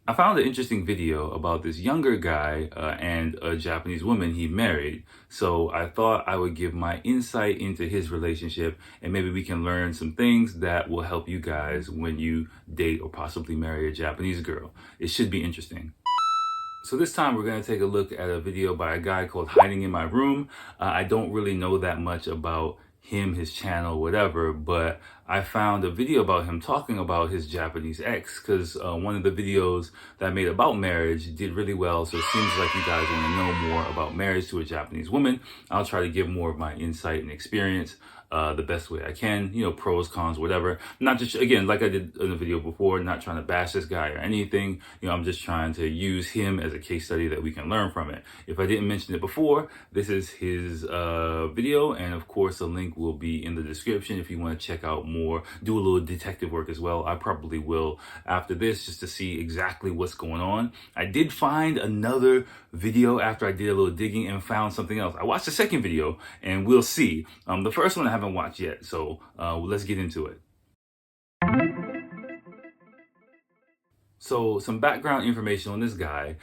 I found an interesting video about this younger guy and a Japanese woman he married. So I thought I would give my insight into his relationship and maybe we can learn some things that will help you guys when you date or possibly marry a Japanese girl. It should be interesting. So this time we're going to take a look at a video by a guy called Hiding in My Room. I don't really know that much about him, his channel, whatever, but I found a video about him talking about his Japanese ex because one of the videos that I made about marriage did really well. So it seems like you guys want to know more about marriage to a Japanese woman. I'll try to give more of my insight and experience the best way I can, pros, cons, whatever. Not just, again, like I did in the video before, not trying to bash this guy or anything. I'm just trying to use him as a case study that we can learn from it. If I didn't mention it before, this is his video. And of course, the link will be in the description if you want to check out more, do a little detective work as well. I probably will after this just to see exactly what's going on. I did find another video after I did a little digging and found something else. I watched the second video and we'll see. The first one I haven't watched yet, so let's get into it. So some background information on this guy.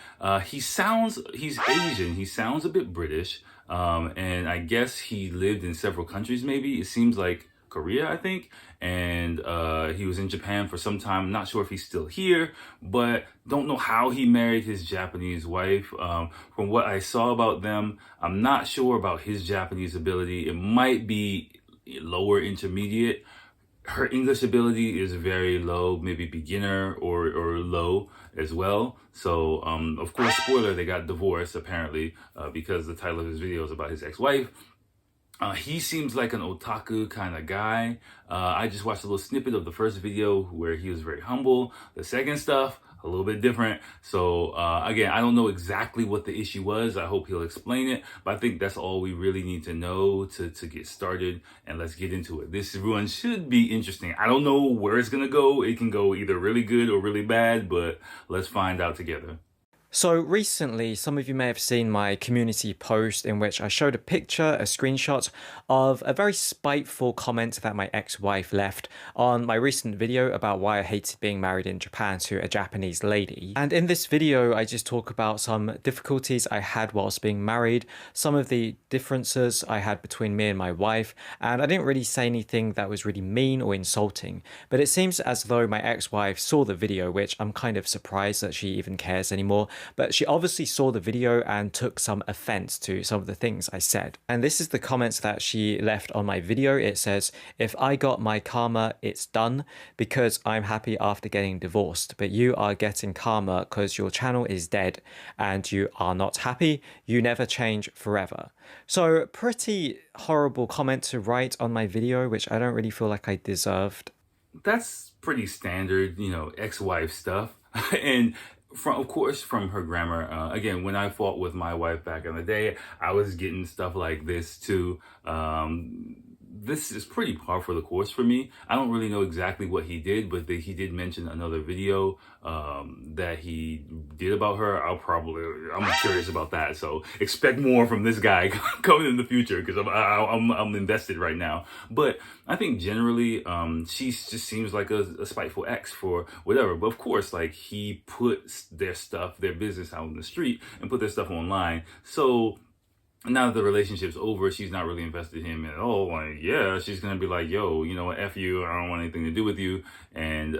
He's Asian. He sounds a bit British. And I guess he lived in several countries maybe. It seems like Korea, I think. And he was in Japan for some time. I'm not sure if he's still here, but don't know how he married his Japanese wife. From what I saw about them, I'm not sure about his Japanese ability. It might be lower intermediate. Her English ability is very low, maybe beginner or low as well. So, of course, spoiler, they got divorced apparently because the title of his video is about his ex-wife. He seems like an otaku kind of guy. I just watched a little snippet of the first video where he was very humble. The second stuff, a little bit different. So again, I don't know exactly what the issue was. I hope he'll explain it. But I think that's all we really need to know to get started. And let's get into it. This one should be interesting. I don't know where it's going to go. It can go either really good or really bad, but let's find out together. So recently, some of you may have seen my community post in which I showed a picture, a screenshot of a very spiteful comment that my ex-wife left on my recent video about why I hated being married in Japan to a Japanese lady. And in this video, I just talk about some difficulties I had whilst being married, some of the differences I had between me and my wife, and I didn't really say anything that was really mean or insulting. But it seems as though my ex-wife saw the video, which I'm kind of surprised that she even cares anymore. But she obviously saw the video and took some offense to some of the things I said. And this is the comments that she left on my video. It says, "If I got my karma, it's done because I'm happy after getting divorced. But you are getting karma because your channel is dead and you are not happy. You never change forever." So pretty horrible comment to write on my video, which I don't really feel like I deserved. That's pretty standard, ex-wife stuff. And of course, from her grammar, again, when I fought with my wife back in the day, I was getting stuff like this too. This is pretty par for the course for me. I don't really know exactly what he did, but he did mention another video that he did about her. I'm curious about that. So expect more from this guy coming in the future because I'm invested right now. But I think generally she just seems like a spiteful ex for whatever. But of course, like he put their business out in the street and put their stuff online. So now that the relationship's over, she's not really invested in him at all. Like, yeah, she's gonna be like, yo, you know what, F you, I don't want anything to do with you. And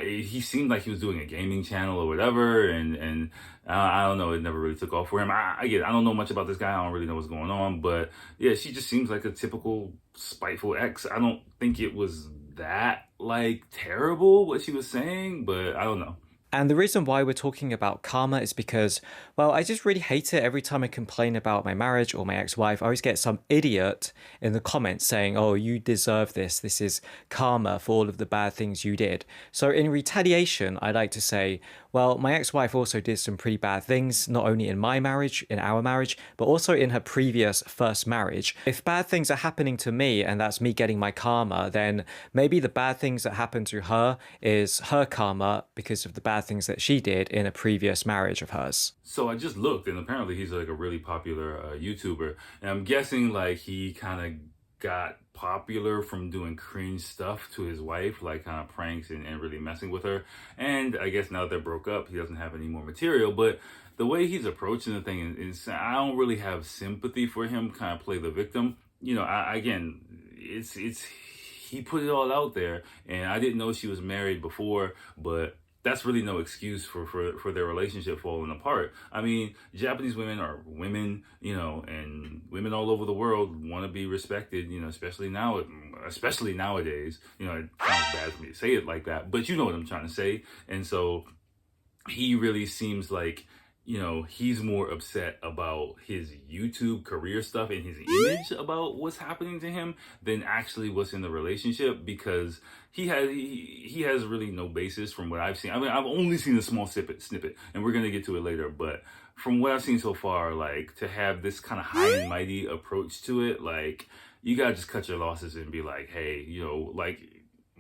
he seemed like he was doing a gaming channel or whatever, and I don't know, it never really took off for him. I don't know much about this guy, I don't really know what's going on, but yeah, she just seems like a typical spiteful ex. I don't think it was that, like, terrible what she was saying, but I don't know. And the reason why we're talking about karma is because, well, I just really hate it every time I complain about my marriage or my ex-wife. I always get some idiot in the comments saying, "Oh, you deserve this. This is karma for all of the bad things you did." So in retaliation, I like to say, well, my ex-wife also did some pretty bad things, not only in my marriage, in our marriage, but also in her previous first marriage. If bad things are happening to me and that's me getting my karma, then maybe the bad things that happened to her is her karma because of the bad things that she did in a previous marriage of hers. So I just looked, and apparently he's like a really popular YouTuber, and I'm guessing like he kind of got popular from doing cringe stuff to his wife, like kind of pranks and really messing with her. And I guess now that they're broke up, he doesn't have any more material. But the way he's approaching the thing is I don't really have sympathy for him. Kind of play the victim. You know, again, it's he put it all out there, and I didn't know she was married before, but that's really no excuse for their relationship falling apart. I mean, Japanese women are women, you know, and women all over the world want to be respected, you know, especially nowadays. You know, it sounds bad for me to say it like that, but you know what I'm trying to say. And so he really seems like, you know, he's more upset about his YouTube career stuff and his image about what's happening to him than actually what's in the relationship, because he has really no basis from what I've seen. I mean, I've only seen a small snippet, and we're gonna get to it later. But from what I've seen so far, like, to have this kind of high and mighty approach to it, like, you gotta just cut your losses and be like, hey, you know, like,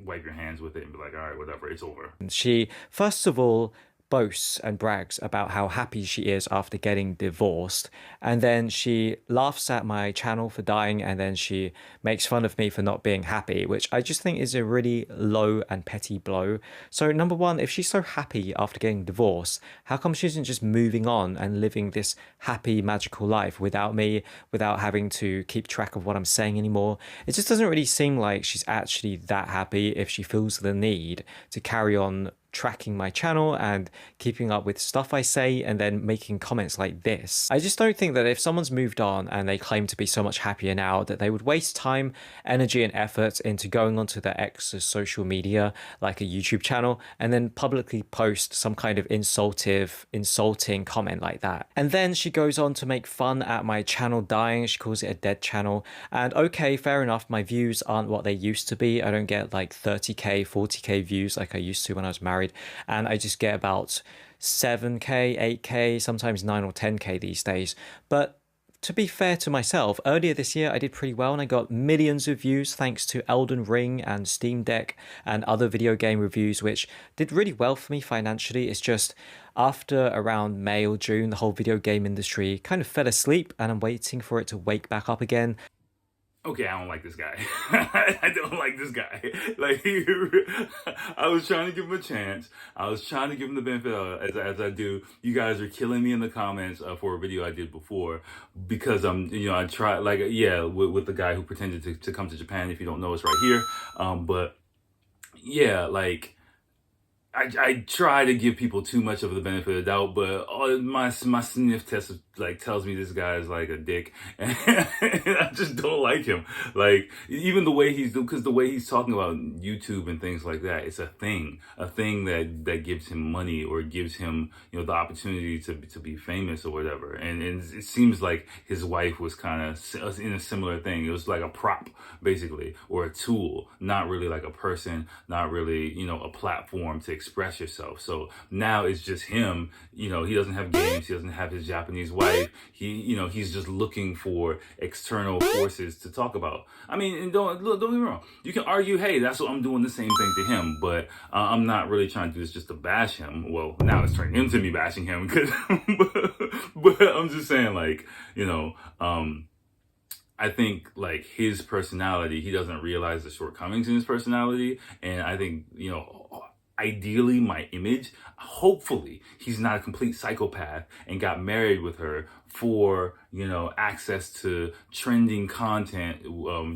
wipe your hands with it and be like, all right, whatever, it's over. She, first of all, boasts and brags about how happy she is after getting divorced, and then she laughs at my channel for dying, and then she makes fun of me for not being happy, which I just think is a really low and petty blow. So number one, if she's so happy after getting divorced, how come she isn't just moving on and living this happy magical life without me, without having to keep track of what I'm saying anymore? It just doesn't really seem like she's actually that happy if she feels the need to carry on tracking my channel and keeping up with stuff I say and then making comments like this. I just don't think that if someone's moved on and they claim to be so much happier now, that they would waste time, energy and effort into going onto their ex's social media like a YouTube channel and then publicly post some kind of insulting comment like that. And then she goes on to make fun at my channel dying. She calls it a dead channel. And okay, fair enough, my views aren't what they used to be. I don't get like 30k, 40k views like I used to when I was married, and I just get about 7k, 8k, sometimes 9 or 10k these days. But to be fair to myself, earlier this year I did pretty well and I got millions of views thanks to Elden Ring and Steam Deck and other video game reviews, which did really well for me financially. It's just after around May or June, the whole video game industry kind of fell asleep, and I'm waiting for it to wake back up again. Okay, I don't like this guy. I don't like this guy. Like, I was trying to give him a chance. I was trying to give him the benefit as I do. You guys are killing me in the comments for a video I did before because I tried, like, yeah, with the guy who pretended to come to Japan. If you don't know, it's right here. But yeah, like, I try to give people too much of the benefit of the doubt, but my sniff test like tells me this guy is like a dick, and I just don't like him. Like, even the way because the way he's talking about YouTube and things like that, it's a thing that gives him money or gives him, you know, the opportunity to be famous or whatever. And it seems like his wife was kind of in a similar thing. It was like a prop basically, or a tool, not really like a person, not really, you know, a platform to express yourself. So now it's just him. You know, he doesn't have games, he doesn't have his Japanese wife. He's just looking for external forces to talk about. I mean, and don't get me wrong, you can argue, hey, that's what I'm doing, the same thing to him, but I'm not really trying to do this just to bash him. Well, now it's turning into me bashing him because but I'm just saying, like, you know, I think, like, his personality, he doesn't realize the shortcomings in his personality. And I think, you know, ideally my image, hopefully he's not a complete psychopath and got married with her for, you know, access to trending content,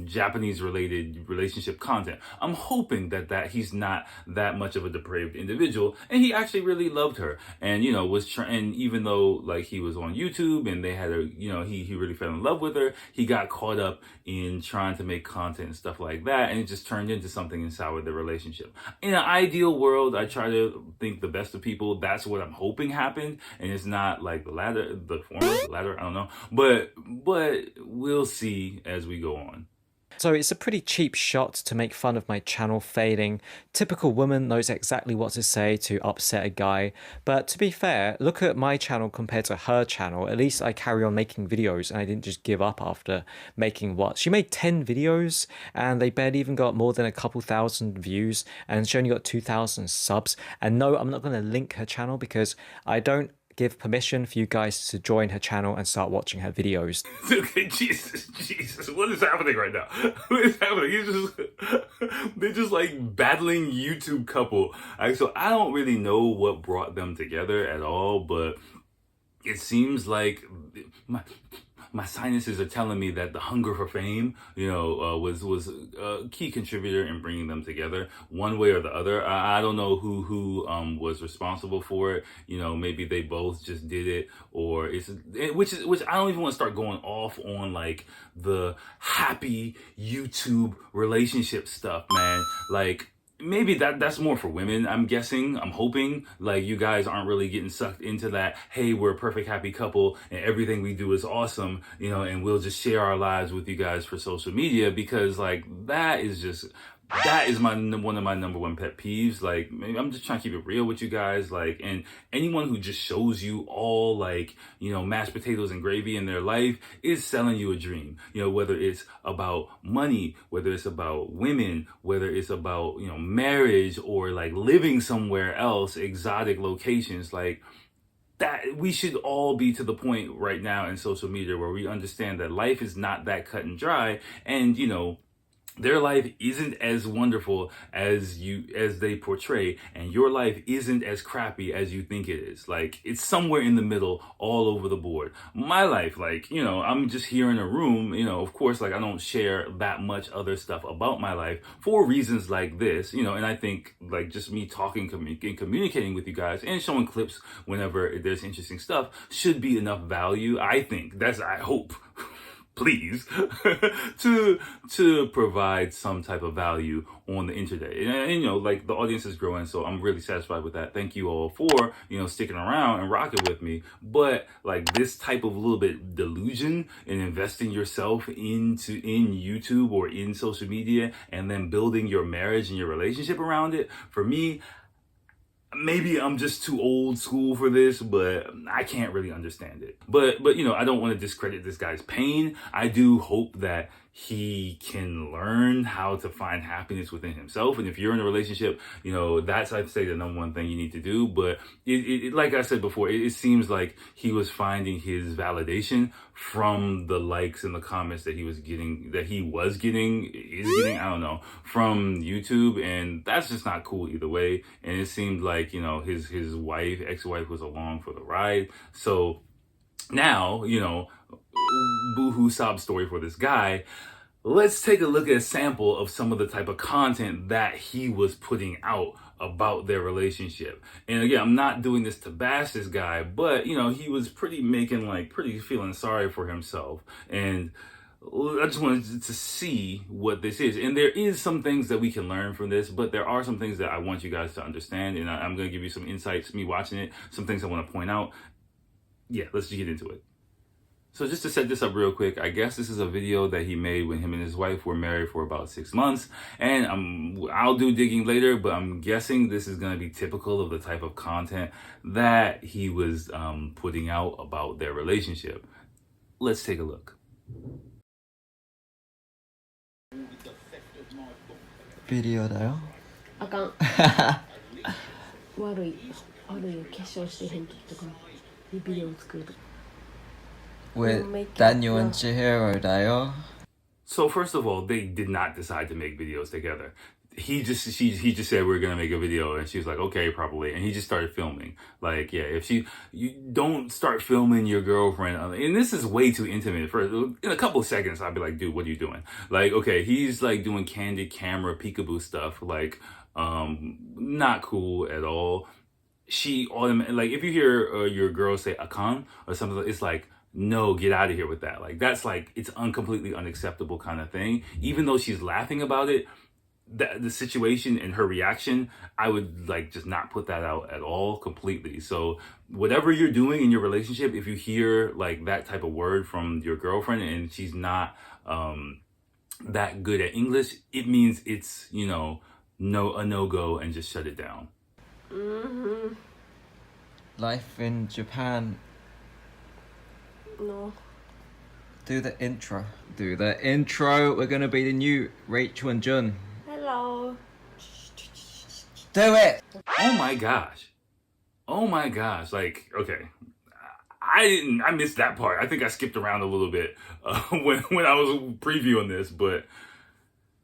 Japanese related relationship content. I'm hoping that he's not that much of a depraved individual and he actually really loved her, and, you know, and even though, like, he was on YouTube and they had he really fell in love with her, he got caught up in trying to make content and stuff like that, and it just turned into something and soured the relationship. In an ideal world, I try to think the best of people. That's what I'm hoping happened, and it's not like the latter, I don't know. But we'll see as we go on. So it's a pretty cheap shot to make fun of my channel failing. Typical woman knows exactly what to say to upset a guy. But to be fair, look at my channel compared to her channel. At least I carry on making videos and I didn't just give up after making what? She made 10 videos and they barely even got more than a couple thousand views, and she only got 2,000 subs. And no, I'm not going to link her channel because I don't give permission for you guys to join her channel and start watching her videos. Okay, Jesus, what is happening right now? What is happening? They're just like battling YouTube couple. So I don't really know what brought them together at all, but it seems like my sinuses are telling me that the hunger for fame, was a key contributor in bringing them together, one way or the other. I don't know who was responsible for it. Maybe they both just did it, or which I don't even want to start going off on like the happy YouTube relationship stuff, man. Like, maybe that's more for women, I'm guessing. I'm hoping like you guys aren't really getting sucked into that, hey, we're a perfect happy couple and everything we do is awesome, and we'll just share our lives with you guys for social media, because like that is one of my number one pet peeves. Like, I'm just trying to keep it real with you guys. Like, and anyone who just shows you all like, mashed potatoes and gravy in their life is selling you a dream. Whether it's about money, whether it's about women, whether it's about, marriage, or like living somewhere else, exotic locations, like that. We should all be to the point right now in social media where we understand that life is not that cut and dry, and their life isn't as wonderful as they portray, and your life isn't as crappy as you think it is. Like, it's somewhere in the middle, all over the board. My life, like, I'm just here in a room, of course, like, I don't share that much other stuff about my life for reasons like this, and I think like just me talking and communicating with you guys and showing clips whenever there's interesting stuff should be enough value. I hope please, to provide some type of value on the internet. And like, the audience is growing, so I'm really satisfied with that. Thank you all for, sticking around and rocking with me. But like, this type of little bit delusion in investing yourself in YouTube or in social media and then building your marriage and your relationship around it, for me, maybe I'm just too old school for this, but I can't really understand it. But I don't want to discredit this guy's pain. I do hope that he can learn how to find happiness within himself. And if you're in a relationship, that's, I'd say, the number one thing you need to do. But it like I said before, it seems like he was finding his validation from the likes and the comments that is getting, I don't know, from YouTube. And that's just not cool either way. And it seemed like, his ex-wife was along for the ride. So now, boohoo sob story for this guy. Let's take a look at a sample of some of the type of content that he was putting out about their relationship. And again, I'm not doing this to bash this guy, but he was pretty feeling sorry for himself. And I just wanted to see what this is. And there is some things that we can learn from this, but there are some things that I want you guys to understand. And I'm going to give you some insights, me watching it, some things I want to point out. Yeah, let's just get into it. So just to set this up real quick, I guess this is a video that he made when him and his wife were married for about 6 months. And I'll do digging later, but I'm guessing this is going to be typical of the type of content that he was putting out about their relationship. Let's take a look. 비디오다요? あかん悪い化粧してへんとかビデオ作るとか 왜 단유원치 헤어다요? So first of all, they did not decide to make videos together. He just said we're gonna make a video, and she was like, okay, probably, and he just started filming. Like, yeah, you don't start filming your girlfriend, and this is way too intimate. In a couple of seconds, I'd be like, dude, what are you doing? Like, okay, he's like doing candid camera peekaboo stuff, like, not cool at all. She automatically, like, if you hear your girl say "akan" or something, it's like, no, get out of here with that. Like, that's like, it's completely unacceptable kind of thing. Even though she's laughing about it, the situation and her reaction, I would like just not put that out at all completely. So whatever you're doing in your relationship, if you hear like that type of word from your girlfriend and she's not that good at English, it means it's, a no-go, and just shut it down. Mm-hmm. Life in Japan. No. Do the intro. Do the intro. We're gonna be the new Rachel and Jun. Hello. Do it! Oh my gosh. Oh my gosh, like, okay. I missed that part. I think I skipped around a little bit when I was previewing this, but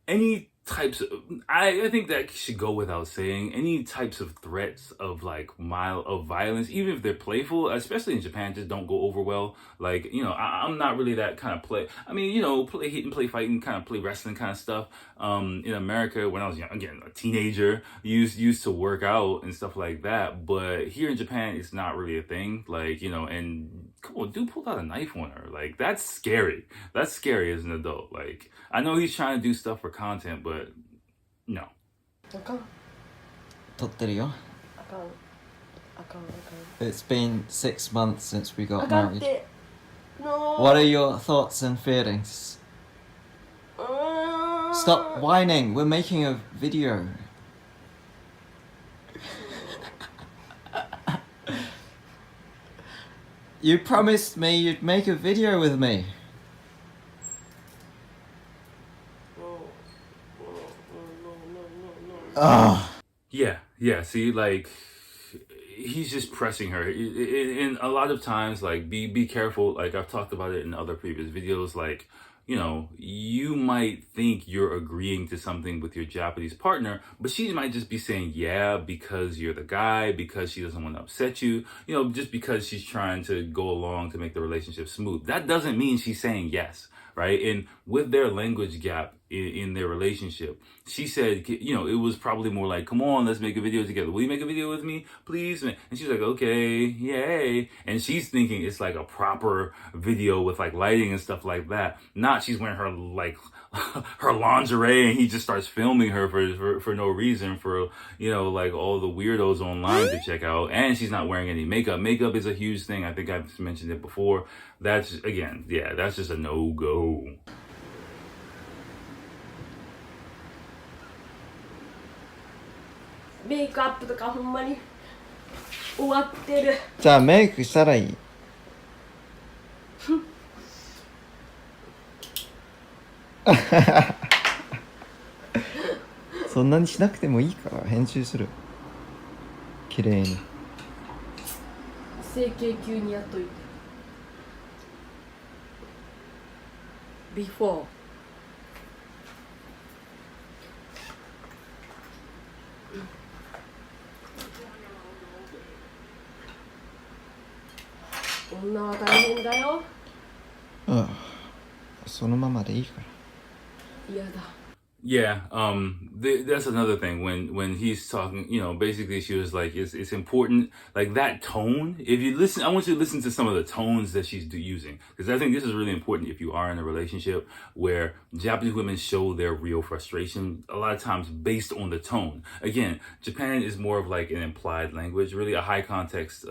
any types of, I think that should go without saying, any types of threats of like mild of violence, even if they're playful, especially in Japan, just don't go over well. Like, I'm not really that kind of play. I mean, play hitting, play fighting, kind of play wrestling kind of stuff. In America, when I was young, again, a teenager, used to work out and stuff like that. But here in Japan, it's not really a thing. Like, and come on, dude pulled out a knife on her. Like, that's scary. That's scary as an adult. Like, I know he's trying to do stuff for content, but no. あかん撮ってるよ。あかんあかんあかん It's been 6 months since we あ got かんっ married. て No What are your thoughts and feelings? Stop whining. We're making a video. You promised me you'd make a video with me. Ugh. Yeah. See, like, he's just pressing her. And a lot of times, like, be careful. Like, I've talked about it in other previous videos. Like, you might think you're agreeing to something with your Japanese partner, but she might just be saying yeah because you're the guy, because she doesn't want to upset you, just because she's trying to go along to make the relationship smooth. That doesn't mean she's saying yes, right? And with their language gap in their relationship, she said, it was probably more like, come on, let's make a video together. Will you make a video with me, please? And she's like, okay, yay. And she's thinking it's like a proper video with like lighting and stuff like that. Not she's wearing her like her lingerie and he just starts filming her for no reason, for like all the weirdos online to check out. And she's not wearing any makeup. Makeup is a huge thing. I think I've mentioned it before. That's just a no-go. メイクアップとかほんまに終わってるじゃあメイクしたらいい。そんなにしなくてもいいから編集する。綺麗に。整形級にやっといて Before女は大変だよ。うん。そのままでいいから。嫌だ。Yeah, that's another thing when he's talking, basically she was like, it's important, like that tone. If you listen, I want you to listen to some of the tones that she's using, because I think this is really important if you are in a relationship where Japanese women show their real frustration a lot of times based on the tone. Again, Japan is more of like an implied language, really a high context,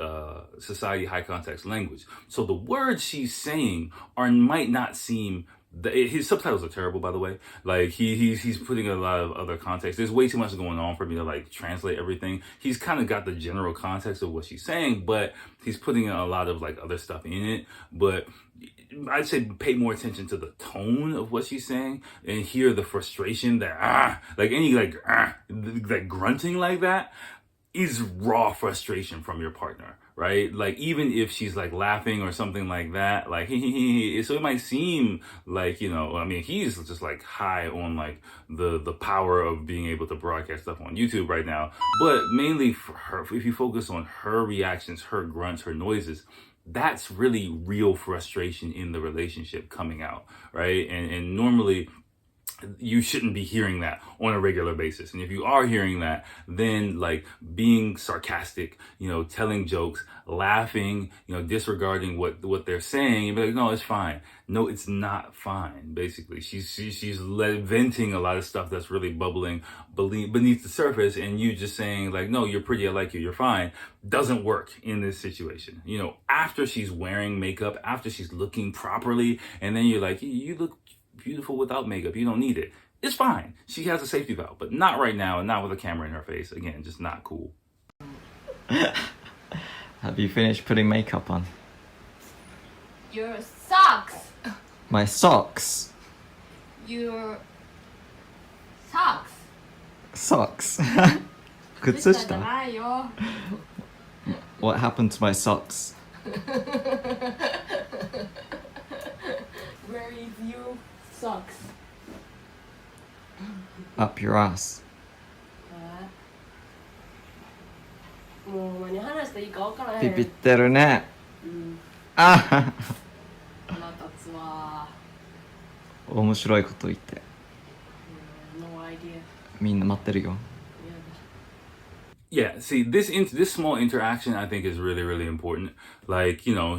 society, high context language. So the words she's saying might not seem. His subtitles are terrible, by the way. Like he's putting a lot of other context. There's way too much going on for me to like translate everything. He's kind of got the general context of what she's saying, but he's putting a lot of like other stuff in it. But I'd say pay more attention to the tone of what she's saying and hear the frustration that like any like grunting like that is raw frustration from your partner, right? Like even if she's like laughing or something like that, like so it might seem like, I mean, he's just like high on like the power of being able to broadcast stuff on YouTube right now. But mainly for her, if you focus on her reactions, her grunts, her noises, that's really real frustration in the relationship coming out, right? And normally you shouldn't be hearing that on a regular basis. And if you are hearing that, then like being sarcastic, telling jokes, laughing, disregarding what they're saying, and be like, no, it's fine. No, it's not fine. Basically, she's venting a lot of stuff that's really bubbling beneath the surface, and you just saying like, no, you're pretty, I like you, you're fine, doesn't work in this situation. After she's wearing makeup, after she's looking properly, and then you're like, you look beautiful without makeup, you don't need it. It's fine. She has a safety valve, but not right now and not with a camera in her face. Again, just not cool. Have you finished putting makeup on? Your socks. My socks. Your socks. Socks. 靴靴下じゃ下ないよ。What happened to my socks? Where is your socks? Up your ass. もう何話していいか分からへん。ビビってるね。うん。あ腹立つわ。面白いこと言って。No idea. みんな待ってるよ。Yeah, see, this small interaction I think is really, really important. Like, you know,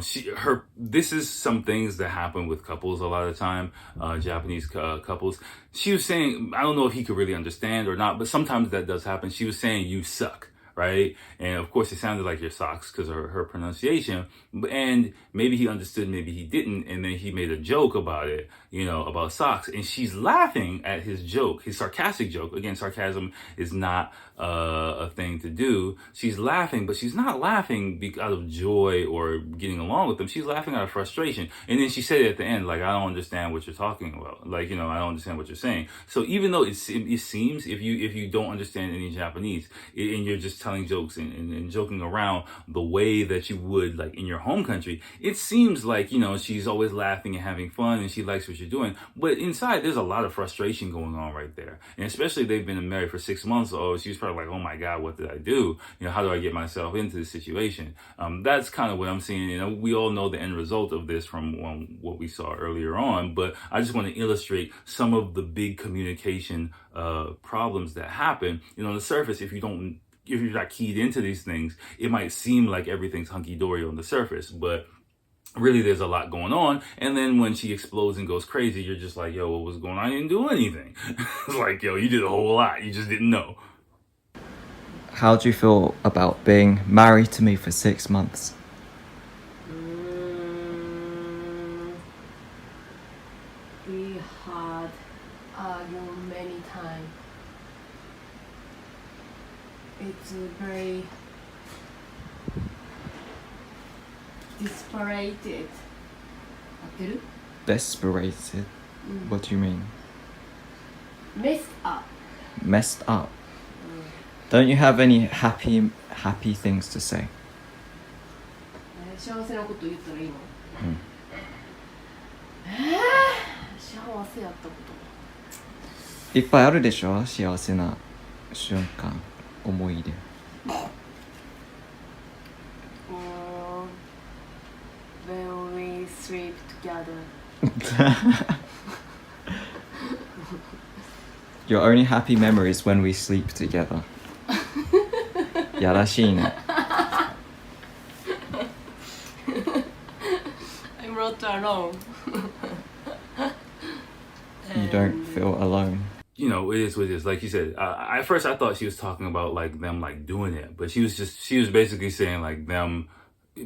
this is some things that happen with couples a lot of the time, Japanese couples. She was saying, I don't know if he could really understand or not, but sometimes that does happen. She was saying, you suck. Right? And of course, it sounded like your socks because of her pronunciation. And maybe he understood, maybe he didn't. And then he made a joke about it, you know, about socks. And she's laughing at his joke, his sarcastic joke. Again, sarcasm is not a thing to do. She's laughing, but she's not laughing out of joy or getting along with him. She's laughing out of frustration. And then she said at the end, like, I don't understand what you're talking about. Like, you know, I don't understand what you're saying. So even though it seems, if you don't understand any Japanese and you're just telling jokes and joking around the way that you would like in your home country, it seems like, you know, she's always laughing and having fun and she likes what you're doing. But inside, there's a lot of frustration going on right there. And especially they've been married for 6 months. So she's probably like, oh my God, what did I do? You know, how do I get myself into this situation? That's kind of what I'm seeing. You know, we all know the end result of this from what we saw earlier on, but I just want to illustrate some of the big communication problems that happen. You know, on the surface, if you're not keyed into these things, it might seem like everything's hunky-dory on the surface, but really there's a lot going on. And then when she explodes and goes crazy, you're just like, yo, what was going on? I didn't do anything. It's like, yo, you did a whole lot. You just didn't know. How do you feel about being married to me for 6 months? We had argued many times. It's very disparated. 合ってる? Desperated? What do you mean? Messed up. Messed up? Don't you have any happy things to say? 幸せなこと言ったらいいの？幸せやったこと。いっぱいあるでしょ？幸せな瞬間、思い出。When we sleep together. Your only happy memory is when we sleep together. やらしいね。I'm not alone. You don't feel alone. You know, it is what it is. Like you said, at first I thought she was talking about like them like doing it, but she was basically saying like them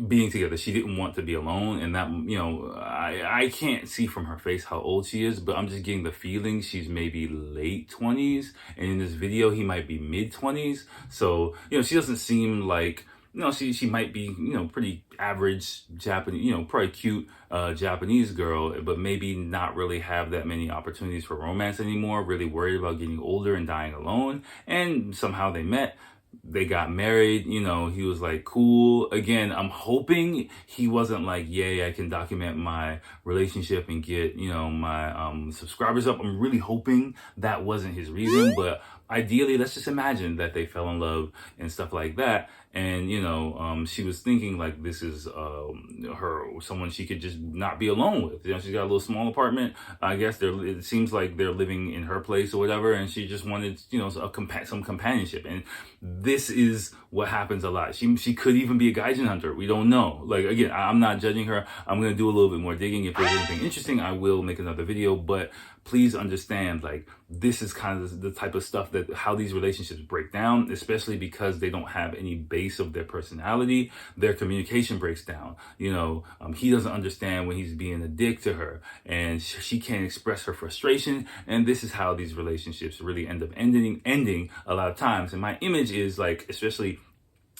being together. She didn't want to be alone, and that, you know, I can't see from her face how old she is, but I'm just getting the feeling she's maybe late 20s, and in this video he might be mid 20s. So, you know, she doesn't seem like, you know, she might be, you know, pretty average Japanese, you know, probably cute Japanese girl, but maybe not really have that many opportunities for romance anymore, really worried about getting older and dying alone. And somehow they met. They got married, you know, he was like, cool. Again, I'm hoping he wasn't like, yay, I can document my relationship and get, you know, my subscribers up. I'm really hoping that wasn't his reason, but ideally, let's just imagine that they fell in love and stuff like that. And, you know, she was thinking like this is someone she could just not be alone with. You know, she's got a little small apartment. I guess it seems like they're living in her place or whatever. And she just wanted, you know, some companionship. And this is what happens a lot. She could even be a gaijin hunter. We don't know. Like, again, I'm not judging her. I'm going to do a little bit more digging. If there's anything interesting, I will make another video. But please understand, like, this is kind of the type of stuff that how these relationships break down, especially because they don't have any base of their personality. Their communication breaks down. You know, he doesn't understand when he's being a dick to her, and she can't express her frustration. And this is how these relationships really end up ending a lot of times. And my image is like, especially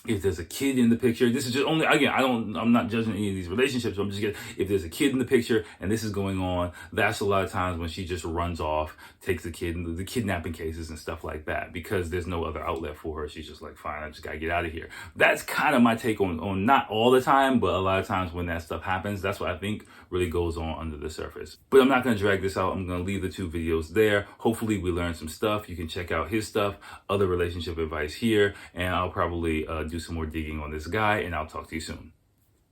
if there's a kid in the picture. This is just only, again, I'm not judging any of these relationships. So I'm just getting, if there's a kid in the picture and this is going on, that's a lot of times when she just runs off, takes the kid, the kidnapping cases and stuff like that, because there's no other outlet for her. She's just like, fine, I just gotta get out of here. That's kind of my take on not all the time, but a lot of times when that stuff happens, that's what I think really goes on under the surface. But I'm not gonna drag this out. I'm gonna leave the 2 videos there. Hopefully we learned some stuff. You can check out his stuff, other relationship advice here, and I'll probably do some more digging on this guy, and I'll talk to you soon.